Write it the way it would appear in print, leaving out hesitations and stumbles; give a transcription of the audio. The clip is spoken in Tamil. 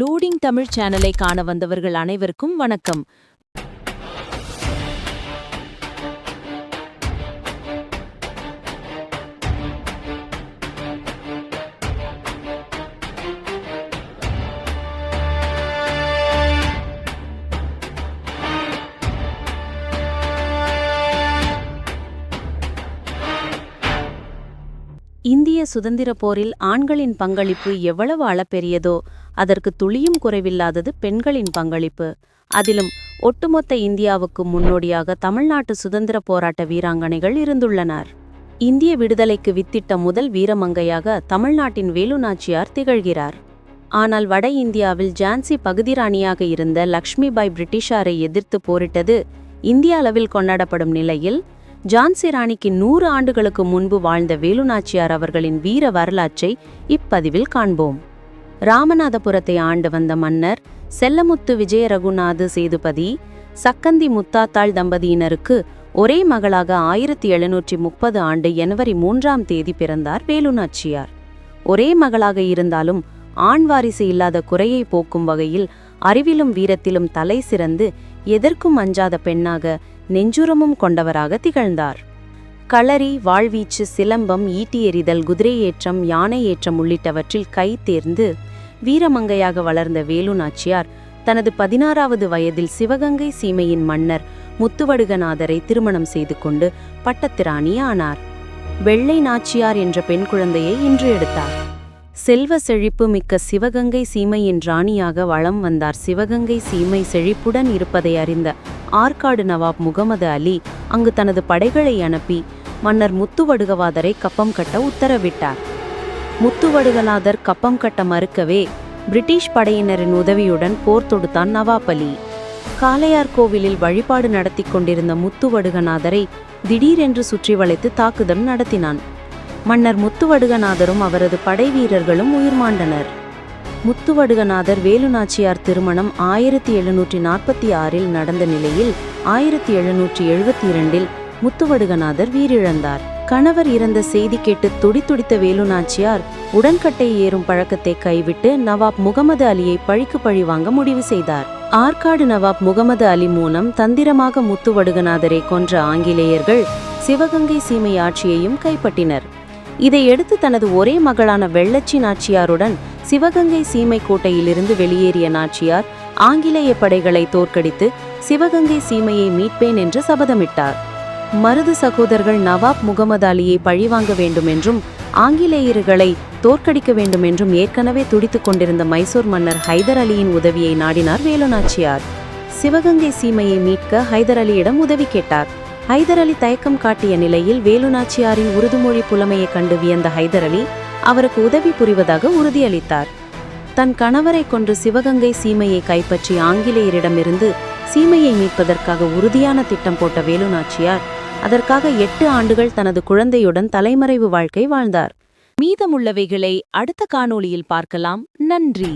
லோடிங் தமிழ் சேனலை காண வந்தவர்கள் அனைவருக்கும் வணக்கம். இந்திய சுதந்திரப் போரில் ஆண்களின் பங்களிப்பு எவ்வளவு அளப்பெரியதோ அதற்கு துளியும் குறைவில்லாதது பெண்களின் பங்களிப்பு. அதிலும் ஒட்டுமொத்த இந்தியாவுக்கு முன்னோடியாக தமிழ்நாட்டு சுதந்திர போராட்ட வீராங்கனைகள் இருந்துள்ளனர். இந்திய விடுதலைக்கு வித்திட்ட முதல் வீரமங்கையாக தமிழ்நாட்டின் வேலு நாச்சியார் திகழ்கிறார். ஆனால் வட இந்தியாவில் ஜான்சி பகுதி ராணியாக இருந்த லக்ஷ்மிபாய் பிரிட்டிஷாரை எதிர்த்து போரிட்டது இந்திய அளவில் கொண்டாடப்படும் நிலையில் ஜான்சி ராணிக்கு 100 ஆண்டுகளுக்கு முன்பு வாழ்ந்த வேலு நாச்சியார் அவர்களின் வீர வரலாற்றை இப்பதிவில் காண்போம். ராமநாதபுரத்தை ஆண்டு வந்த மன்னர் செல்லமுத்து விஜய ரகுநாத சேதுபதி சக்கந்தி முத்தாத்தாள் தம்பதியினருக்கு ஒரே மகளாக 1730 ஆண்டு ஜனவரி 3ஆம் தேதி பிறந்தார் வேலு நாச்சியார். ஒரே மகளாக இருந்தாலும் ஆண் வாரிசு இல்லாத குறையை போக்கும் வகையில் அறிவிலும் வீரத்திலும் தலை சிறந்து எதற்கும் அஞ்சாத பெண்ணாக நெஞ்சுரமும் கொண்டவராக திகழ்ந்தார். களரி, வாழ்வீச்சு, சிலம்பம், ஈட்டி எறிதல், குதிரை ஏற்றம், யானை ஏற்றம் உள்ளிட்டவற்றில் கை தேர்ந்து வீரமங்கையாக வளர்ந்த வேலு நாச்சியார் தனது 16வது வயதில் சிவகங்கை சீமையின் மன்னர் முத்துவடுகநாதரை திருமணம் செய்து கொண்டு பட்டத்திராணி ஆனார். வெள்ளை நாச்சியார் என்ற பெண் குழந்தையை இன்று எடுத்தார். செல்வ செழிப்பு மிக்க சிவகங்கை சீமையின் ராணியாக வலம் வந்தார். சிவகங்கை சீமை செழிப்புடன் இருப்பதை அறிந்த ஆற்காடு நவாப் முகமது அலி அங்கு தனது படைகளை அனுப்பி மன்னர் முத்துவடுகநாதரை கப்பம் கட்ட உத்தரவிட்டார். முத்துவடுகநாதர் கப்பம் கட்ட மறுக்கவே பிரிட்டிஷ் படையினரின் உதவியுடன் போர் தொடுத்தான் நவாப் அலி. காளையார் கோவிலில் வழிபாடு நடத்தி கொண்டிருந்த முத்துவடுகநாதரை திடீரென்று சுற்றி வளைத்து தாக்குதல் நடத்தினான். மன்னர் முத்துவடுகநாதரும் அவரது படை வீரர்களும் உயிர் மாண்டனர். முத்துவடுகநாதர் வேலு நாச்சியார் திருமணம் 1746இல் நடந்த நிலையில் 1772இல் முத்துவடுகநாதர் வீரிழந்தார். கணவர் இறந்த செய்தி கேட்டு துடிதுடித்த வேலு நாச்சியார் உடன்கட்டை ஏறும் பழக்கத்தை கைவிட்டு நவாப் முகமது அலியை பழிக்கு பழி வாங்க முடிவு செய்தார். ஆற்காடு நவாப் முகமது அலி மூலம் தந்திரமாக முத்துவடுகநாதரை கொன்ற ஆங்கிலேயர்கள் சிவகங்கை சீமை ஆட்சியையும் கைப்பற்றினர். இதையடுத்து தனது ஒரே மகளான வெள்ளச்சி நாச்சியாருடன் சிவகங்கை சீமை கோட்டையிலிருந்து வெளியேறிய நாச்சியார் ஆங்கிலேய படைகளை தோற்கடித்து சிவகங்கை சீமையை மீட்பேன் என்று சபதமிட்டார். மருது சகோதரர்கள் நவாப் முகமது அலியை பழிவாங்க வேண்டுமென்றும் ஆங்கிலேயர்களை தோற்கடிக்க வேண்டுமென்றும் ஏற்கனவே துடித்துக் கொண்டிருந்த மைசூர் மன்னர் ஹைதர் அலியின் உதவியை நாடினார் வேலு நாச்சியார். சிவகங்கை சீமையை மீட்க ஹைதர் அலியிடம் உதவி கேட்டார். ஹைதர் அலி தயக்கம் காட்டிய நிலையில் வேலு நாச்சியாரின் உருதுமொழி புலமையை கண்டு வியந்த ஹைதர் அலி அவருக்கு உதவி புரிவதாக உறுதியளித்தார். தன் கணவரை கொன்று சிவகங்கை சீமையை கைப்பற்றி ஆங்கிலேயரிடமிருந்து சீமையை மீட்பதற்காக உறுதியான திட்டம் போட்ட வேலு நாச்சியார் அதற்காக 8 ஆண்டுகள் தனது குழந்தையுடன் தலைமறைவு வாழ்க்கை வாழ்ந்தார். மீதமுள்ளவைகளை அடுத்த காணொளியில் பார்க்கலாம். நன்றி.